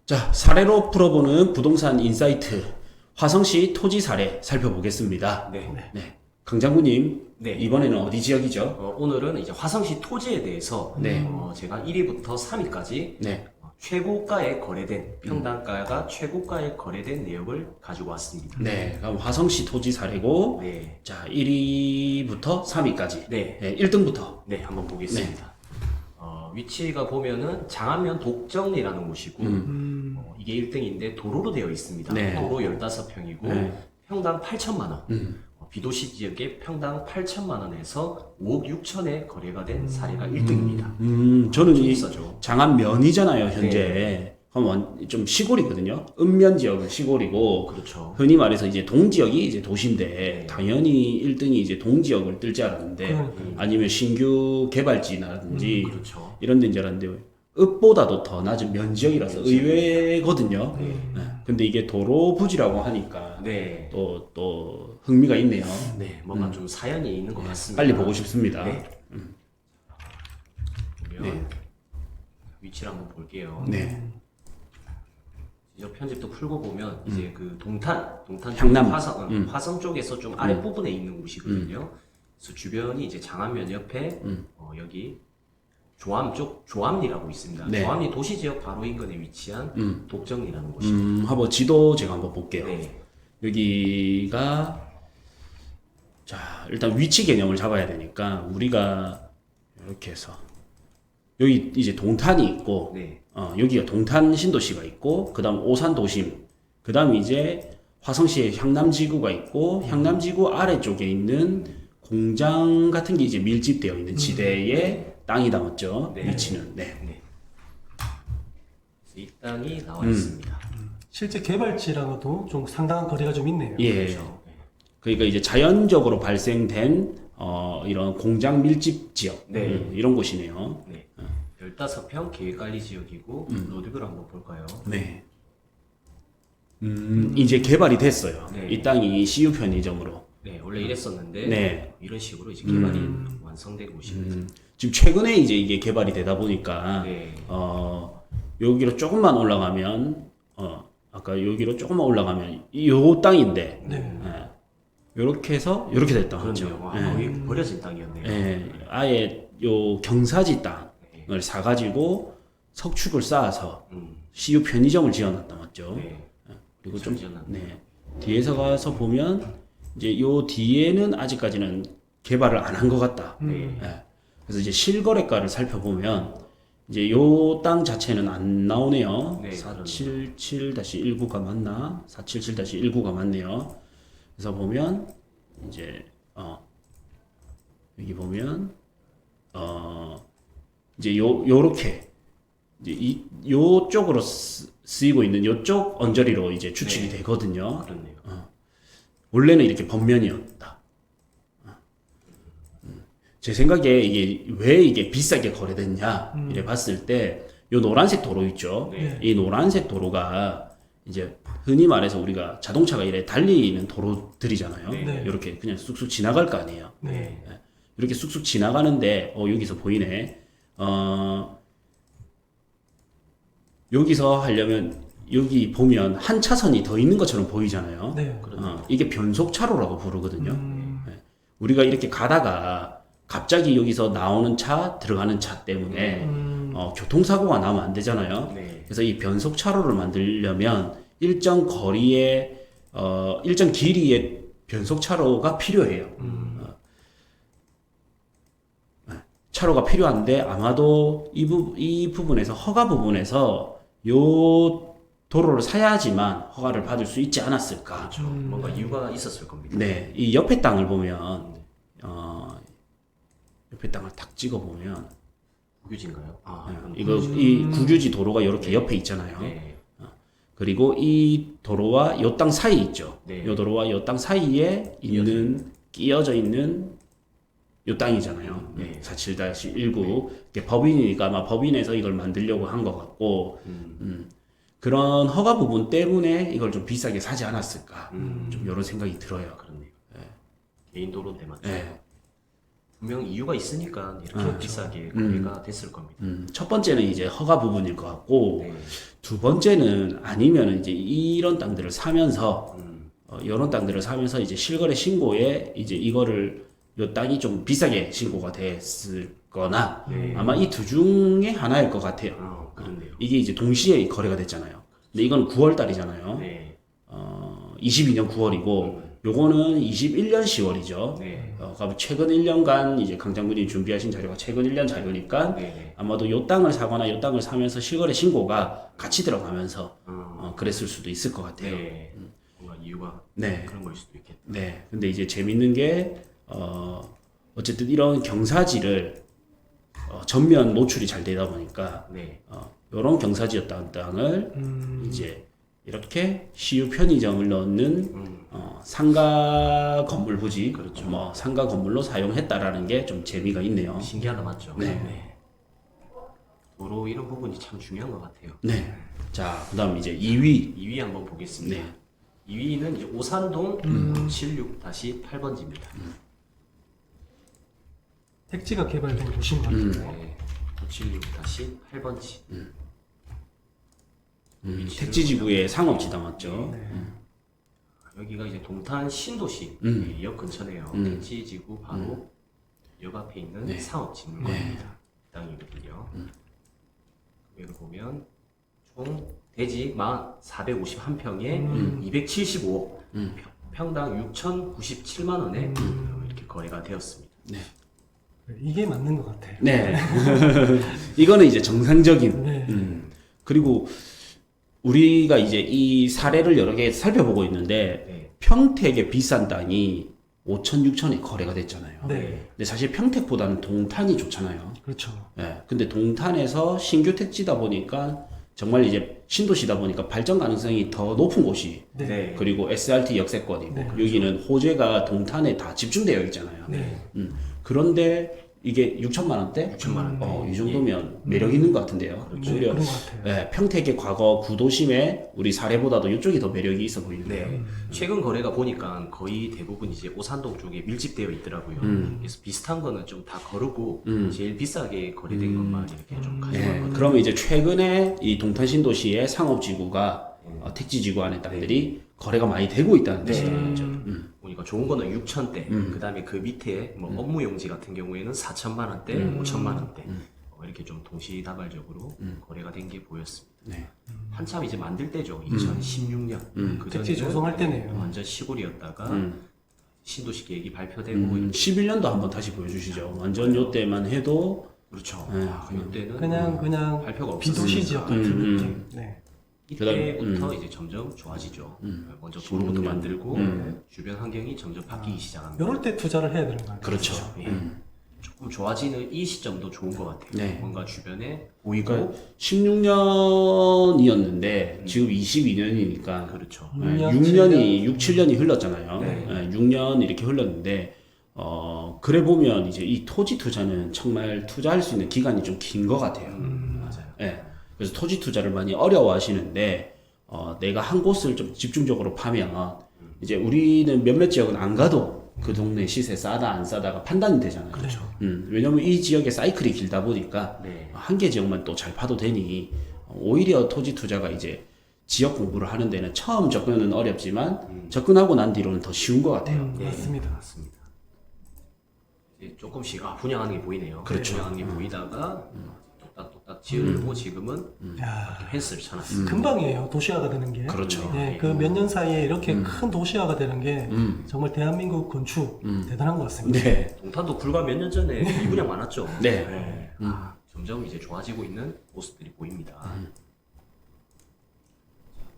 자, 사례로 풀어보는 부동산 인사이트 화성시 토지 사례 살펴보겠습니다. 네. 네. 강 장군님, 네. 이번에는 어디 지역이죠? 오늘은 이제 화성시 토지에 대해서 네. 제가 1위부터 3위까지 네. 최고가에 거래된 평당가가 최고가에 거래된 내역을 가지고 왔습니다. 네. 그럼 화성시 토지 사례고, 네. 자, 1위부터 3위까지. 네. 네, 1등부터. 네, 한번 보겠습니다. 위치가 보면은 장안면 독정리라는 곳이고 이게 1등인데 도로로 되어 있습니다. 네. 도로 15평이고 네. 평당 8천만 원. 비도시 지역에 평당 8천만 원에서 5억 6천에 거래가 된 사례가 1등입니다. 저는 이 비싸죠. 장안면이잖아요, 현재. 그럼 좀 시골이거든요. 읍면 지역은 시골이고, 그렇죠. 흔히 말해서 이제 동지역이 이제 도시인데, 네. 당연히 1등이 이제 동지역을 뜰 줄 알았는데, 아니면 신규 개발지라든지, 그렇죠. 이런 데인 줄 알았는데, 읍보다도 더 낮은 면지역이라서 의외거든요. 네. 근데 이게 도로 부지라고 하니까, 네. 또 흥미가 있네요. 네, 뭔가 좀 사연이 있는 것 같습니다. 빨리 보고 싶습니다. 네. 보면 네. 위치를 한번 볼게요. 네. 이제 편집도 풀고 보면 이제 그 동탄 향남. 화성 쪽에서 좀 아랫부분에 있는 곳이거든요. 그래서 주변이 이제 장안면 옆에 여기 조암리라고 있습니다. 네. 조암리 도시지역 바로 인근에 위치한 독정리라는 곳입니다. 한번 지도 제가 한번 볼게요. 네. 여기가 자 일단 위치 개념을 잡아야 되니까 우리가 이렇게 해서 여기 이제 동탄이 있고 네. 여기가 동탄 신도시가 있고 그다음 오산 도심 그다음 이제 화성시에 향남지구가 있고 향남지구 아래쪽에 있는 공장 같은 게 이제 밀집되어 있는 지대의 땅이 담았죠. 네. 위치는 네. 네. 그래서 이 땅이 나와 있습니다. 실제 개발지랑도 좀 상당한 거리가 좀 있네요. 예. 그렇죠. 네. 그러니까 이제 자연적으로 발생된 이런 공장 밀집 지역 네. 이런 곳이네요. 네. 15평 계획관리 지역이고 로드뷰를 한번 볼까요? 네. 이제 개발이 됐어요. 네. 이 땅이 CU 편의점으로. 네, 원래 이랬었는데 네. 이런 식으로 이제 개발이 완성되고 있습니다. 지금 최근에 이제 이게 개발이 되다 보니까 네. 여기로 조금만 올라가면 아까 여기로 조금만 올라가면 요 땅인데 네. 요렇게 해서 요렇게 됐다 그렇죠. 맞죠? 거의 버려진 땅이었네요. 예, 아예 요 경사지 땅을 사가지고 석축을 쌓아서 CU 편의점을 지어놨다 맞죠? 네. 그리고 좀 지어놨네. 네, 뒤에서 가서 보면 이제 요 뒤에는 아직까지는 개발을 안 한 것 같다. 네. 예. 그래서 이제 실거래가를 살펴보면 이제 요 땅 자체는 안 나오네요. 네, 477-19가 맞나? 477-19가 맞네요. 그래서 보면 이제 여기 보면 이제 요렇게 이제 요쪽으로 쓰이고 있는 요쪽 언저리로 이제 추측이 네. 되거든요. 그렇네요. 원래는 이렇게 번면이었다. 제 생각에 이게 왜 이게 비싸게 거래됐냐 이래 봤을 때 요 노란색 도로 있죠. 네. 이 노란색 도로가 이제 흔히 말해서 우리가 자동차가 이래 달리는 도로들이잖아요. 네. 이렇게 그냥 쑥쑥 지나갈 거 아니에요. 네. 이렇게 쑥쑥 지나가는데 여기서 보이네. 여기서 하려면 여기 보면 한 차선이 더 있는 것처럼 보이잖아요. 네. 이게 변속차로라고 부르거든요. 네. 우리가 이렇게 가다가 갑자기 여기서 나오는 차, 들어가는 차 때문에 교통사고가 나면 안 되잖아요. 네. 그래서 이 변속차로를 만들려면 일정 거리에 일정 길이의 변속차로가 필요해요. 차로가 필요한데 아마도 이 부분에서 허가 부분에서 요 도로를 사야지만 허가를 받을 수 있지 않았을까. 그렇죠. 뭔가 이유가 있었을 겁니다. 네, 이 옆에 땅을 보면 옆에 땅을 딱 찍어 보면 국유지인가요? 이거 이 국유지 도로가 이렇게 옆에 있잖아요. 네. 그리고 이 도로와 요 땅 사이 있죠. 네. 요 도로와 요 땅 사이에 있는 끼어져 있는 요 땅이잖아요. 네. 47-19. 이게 법인이니까 아마 법인에서 이걸 만들려고 한 것 같고, 그런 허가 부분 때문에 이걸 좀 비싸게 사지 않았을까. 좀 이런 생각이 들어요. 그렇네요. 개인 도로인데 맞죠? 네. 분명 이유가 있으니까 이렇게 그렇죠. 비싸게 거래가 됐을 겁니다. 첫 번째는 이제 허가 부분일 것 같고, 네. 두 번째는 아니면 이제 이런 땅들을 사면서 이런 땅들을 사면서 이제 실거래 신고에 이제 이거를 요 땅이 좀 비싸게 신고가 됐을거나 아마 이 두 중에 하나일 것 같아요. 그렇네요. 이게 이제 동시에 거래가 됐잖아요. 근데 이건 9월 달이잖아요. 네. 22년 9월이고 요거는 21년 10월이죠. 네. 그러니까 최근 1년간 이제 강 장군이 준비하신 자료가 최근 1년 자료니까 네. 아마도 요 땅을 사거나 요 땅을 사면서 실거래 신고가 같이 들어가면서 그랬을 수도 있을 것 같아요. 네. 뭔가 이유가 네. 그런 걸 수도 있겠다. 네. 근데 이제 재밌는 게 어쨌든 이런 경사지를 전면 노출이 잘 되다 보니까 네. 요런 경사지였던 땅을 이제 이렇게 CU 편의점을 넣는 상가 건물 부지, 그렇죠. 뭐 상가 건물로 사용했다라는 게 좀 재미가 있네요. 신기하다 맞죠? 네. 도로 이런 부분이 참 중요한 것 같아요. 네. 자, 그다음 이제 2위. 2위 한번 보겠습니다. 네. 2위는 이제 오산동 76-8번지입니다. 택지가 개발된 도시인 것 같아요. 네. 76-8번지. 택지지구의 상업지당 맞죠? 여기가 이제 동탄 신도시 역 근처네요. 택지지구 바로 역 앞에 있는 네. 상업진물관입니다. 이 땅이거든요. 여기 보면 총 대지 451평에 275억, 평당 6,097만 원에 이렇게 거래가 되었습니다. 네. 이게 맞는 것 같아요. 네. 이거는 이제 정상적인. 네. 그리고 우리가 이제 이 사례를 여러 개 살펴보고 있는데 네. 평택의 비싼 땅이 5천, 6천에 거래가 됐잖아요. 네. 근데 사실 평택보다는 동탄이 좋잖아요. 그렇죠. 예. 근데 동탄에서 신규 택지다 보니까 정말 이제 신도시다 보니까 발전 가능성이 더 높은 곳이 네. 네. 그리고 SRT 역세권이고 네, 여기는 호재가 동탄에 다 집중되어 있잖아요. 네. 그런데 이게 6천만 원대? 6천만 원대. 이 정도면 매력 있는 것 같은데요. 네, 오히려 그런 것 같아요. 예, 평택의 과거 구도심의 우리 사례보다도 이쪽이 더 매력이 있어 보이는데요. 네. 최근 거래가 보니까 거의 대부분 이제 오산동 쪽에 밀집되어 있더라고요. 그래서 비슷한 거는 좀 다 거르고 제일 비싸게 거래된 것만 이렇게 좀 예, 가져가거든요. 그러면 이제 최근에 이 동탄 신도시의 상업지구가 택지지구 안의 땅들이 거래가 많이 되고 있다는 뜻이죠. 보니까 좋은 거는 6천대, 그 다음에 그 밑에 뭐 업무용지 같은 경우에는 4천만 원대, 5천만 원대 이렇게 좀 동시다발적으로 거래가 된 게 보였습니다. 네. 한참 이제 만들 때죠. 2016년. 그 택지 전에는 조성할 때네요. 완전 시골이었다가 신도시 계획이 발표되고 11년도 한번 다시 보여주시죠. 완전 요 때만 해도 그렇죠. 네. 이때는 그냥 발표가 비도시 없었으니까. 지역 같은 느낌. 네. 이때부터 이제 점점 좋아지죠. 먼저 도로도 만들고 주변 환경이 점점 바뀌기 시작합니다. 이럴 때 투자를 해야 되는 거 같아요. 그렇죠. 예. 조금 좋아지는 이 시점도 좋은 것 같아요. 네. 뭔가 주변에 보이고 그러니까 16년이었는데 지금 22년이니까 그렇죠. 6년이 6, 7년이 흘렀잖아요. 네. 6년 이렇게 흘렀는데 그래 보면 이제 이 토지 투자는 정말 투자할 수 있는 기간이 좀 긴 것 같아요. 맞아요. 예. 그래서 토지 투자를 많이 어려워하시는데 내가 한 곳을 좀 집중적으로 파면 이제 우리는 몇몇 지역은 안 가도 그 동네 시세 싸다 안 싸다가 판단이 되잖아요. 그렇죠. 왜냐면 이 지역의 사이클이 길다 보니까 네. 한 개 지역만 또 잘 파도 되니 오히려 토지 투자가 이제 지역 공부를 하는 데는 처음 접근은 어렵지만 접근하고 난 뒤로는 더 쉬운 것 같아요. 네, 맞습니다. 맞습니다. 이제 조금씩 분양하는 게 보이네요. 그렇죠. 분양하는 게 보이다가 똑딱똑딱 지으려고 지금은 야, 펜스를 쳐놨습니다. 금방이에요. 도시화가 되는 게. 그렇죠. 네, 그 몇 년 사이에 이렇게 큰 도시화가 되는 게 정말 대한민국 건축 대단한 것 같습니다. 네. 동탄도 불과 몇 년 전에 미분양 많았죠. 네. 점점 이제 좋아지고 있는 모습들이 보입니다.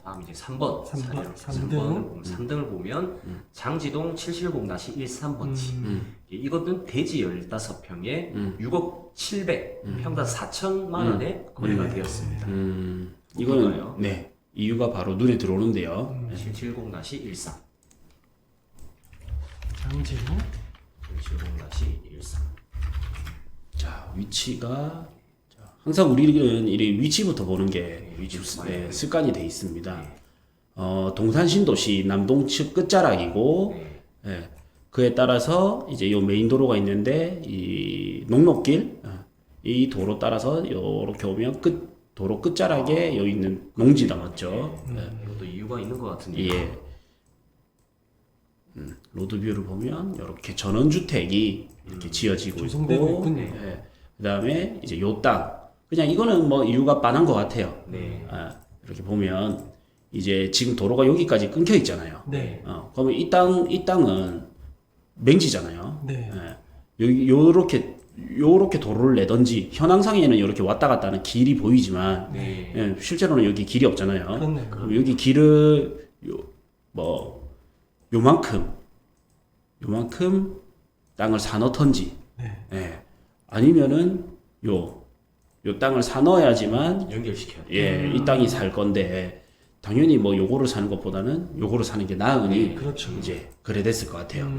다음 이제 3번 삼 번, 사례로 삼등. 3등을 보면 장지동 770-13번지 이것은 대지 15평에 6억 700 평당 4천만 원에 거래가 되었습니다. 이거는 뭘까요? 네 이유가 바로 눈에 들어오는데요. 770-13 장지동. 770-13 자 위치가 항상 우리는 이 위치부터 보는 게 위치부터 네, 많이 습관이 돼 있습니다. 동산 신도시 남동측 끝자락이고 네. 예, 그에 따라서 이제 요 메인 도로가 있는데 이 녹록길 이 도로 따라서 요렇게 오면 도로 끝자락에 여기 있는 농지다 맞죠? 이것도 이유가 있는 것 같은데. 예. 로드뷰를 보면 이렇게 전원주택이 이렇게 지어지고 조성되고 있고, 있군요. 예. 그다음에 이제 요 땅, 그냥 이거는 뭐 이유가 빤한 것 같아요. 네. 이렇게 보면 이제 지금 도로가 여기까지 끊겨 있잖아요. 네. 그러면 이 땅은 맹지잖아요. 네. 여기 요렇게 도로를 내던지 현황상에는 이렇게 왔다 갔다 하는 길이 보이지만 네. 예, 실제로는 여기 길이 없잖아요. 그렇네요. 그럼 여기 길을 요만큼 땅을 사놓던지 네. 예. 아니면은 요 땅을 사놓아야지만 연결시켜야 돼. 예, 이 땅이 살 건데 당연히 뭐 요거를 사는 것보다는 요거를 사는 게 나으니 그렇죠. 이제 그래 됐을 것 같아요.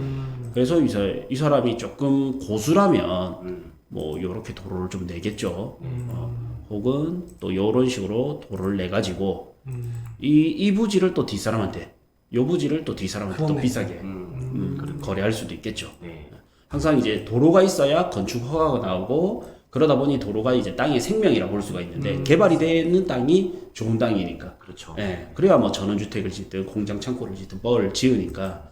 그래서 이 사람이 조금 고수라면 뭐 요렇게 도로를 좀 내겠죠. 혹은 또 요런 식으로 도로를 내 가지고 이 부지를 또 뒷사람한테 요 부지를 또 뒷사람한테 또 그러네. 비싸게 거래할 수도 있겠죠. 네. 항상 이제 도로가 있어야 건축 허가가 나오고 그러다 보니 도로가 이제 땅의 생명이라 볼 수가 있는데 개발이 되는 땅이 좋은 땅이니까. 그렇죠. 예, 그래야 뭐 전원주택을 짓든 공장 창고를 짓든 뭘 지으니까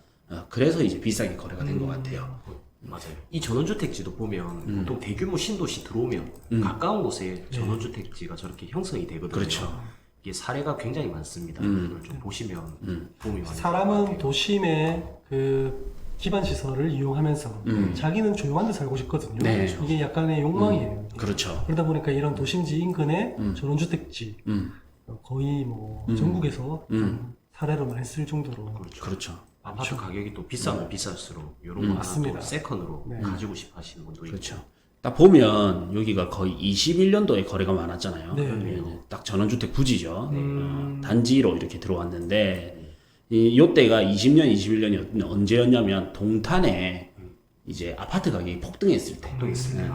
그래서 이제 비싸게 거래가 된 것 같아요. 맞아요. 이 전원주택지도 보면 보통 대규모 신도시 들어오면 가까운 곳에 전원주택지가 저렇게 형성이 되거든요. 그렇죠. 이게 사례가 굉장히 많습니다. 이걸 좀 보시면 도움이 많이 사람은 될것 도심의 그 기반 시설을 이용하면서 자기는 조용한 데 살고 싶거든요. 네. 이게 약간의 욕망이에요. 그렇죠. 그러다 보니까 이런 도심지 인근의 전원주택지 거의 뭐 전국에서 좀 사례로 많이 쓸 정도로 그렇죠. 그렇죠. 아파트 가격이 또 비싸면 비쌀수록 이런 거 하나 맞습니다. 또 세컨으로 네. 가지고 싶어 하시는 분도 있고. 그렇죠. 딱 보면 여기가 거의 21년도에 거래가 많았잖아요. 네. 딱 전원주택 부지죠. 단지로 이렇게 들어왔는데 요때가 20년, 21년이 언제였냐면 동탄에 이제 아파트 가격이 폭등했을 때. 폭등했을 때.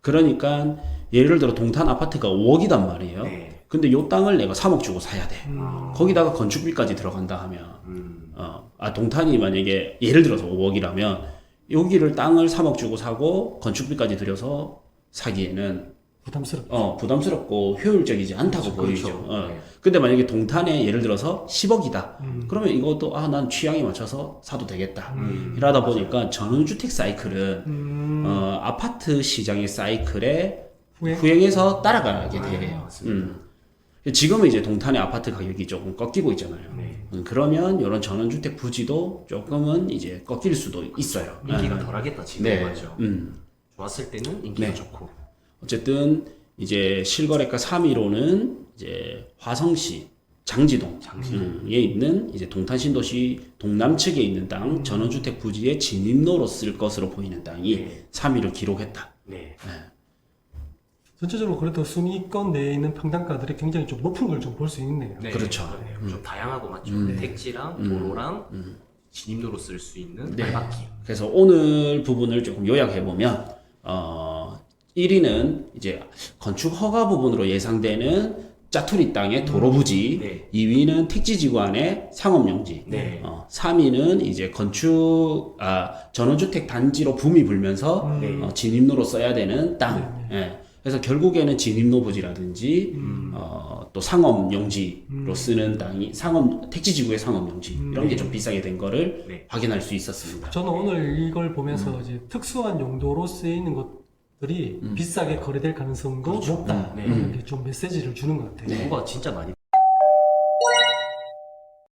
그러니까 예를 들어 동탄 아파트가 5억이단 말이에요. 네. 근데 요 땅을 내가 3억 주고 사야 돼. 거기다가 건축비까지 들어간다 하면 동탄이 만약에 예를 들어서 5억이라면 여기를 땅을 3억 주고 사고 건축비까지 들여서 사기에는 부담스럽죠. 부담스럽고 효율적이지 않다고 그렇죠. 보이죠. 네. 근데 만약에 동탄에 예를 들어서 10억이다. 그러면 이것도 난 취향에 맞춰서 사도 되겠다. 이러다 보니까 전원주택 사이클은 아파트 시장의 사이클에 후행해서 따라가게 돼요. 지금은 이제 동탄의 아파트 가격이 조금 꺾이고 있잖아요. 네. 그러면 이런 전원주택 부지도 조금은 이제 꺾일 수도 있어요. 인기가 덜하겠다 지금 네. 맞죠. 좋았을 때는 인기가 네. 좋고. 어쨌든 이제 실거래가 3위로는 이제 화성시 장지동에 있는 이제 동탄 신도시 동남측에 있는 땅 전원주택 부지의 진입로로 쓸 것으로 보이는 땅이 네. 3위를 기록했다. 네. 전체적으로 그래도 순위권 내에 있는 평당가들이 굉장히 좀 높은 걸 좀 볼 수 있네요. 네. 그렇죠. 그러네요. 좀 다양하고 맞죠. 택지랑 도로랑 진입로로 쓸 수 있는 네. 알바끼. 그래서 오늘 부분을 조금 요약해 보면 1위는 이제 건축 허가 부분으로 예상되는 짜투리 땅의 도로 부지, 네. 2위는 택지지구 안에 상업용지, 네. 3위는 이제 전원주택 단지로 붐이 불면서 네. 진입로로 써야 되는 땅. 예. 그래서 결국에는 진입로 부지라든지 또 상업용지로 쓰는 땅이 택지지구의 상업용지 이런 게 좀 비싸게 된 거를 네. 확인할 수 있었습니다. 저는 오늘 이걸 보면서 이제 특수한 용도로 쓰이는 것들이 비싸게 거래될 가능성도 높다. 네. 이렇게 좀 메시지를 주는 것 같아요. 정보가 진짜 많이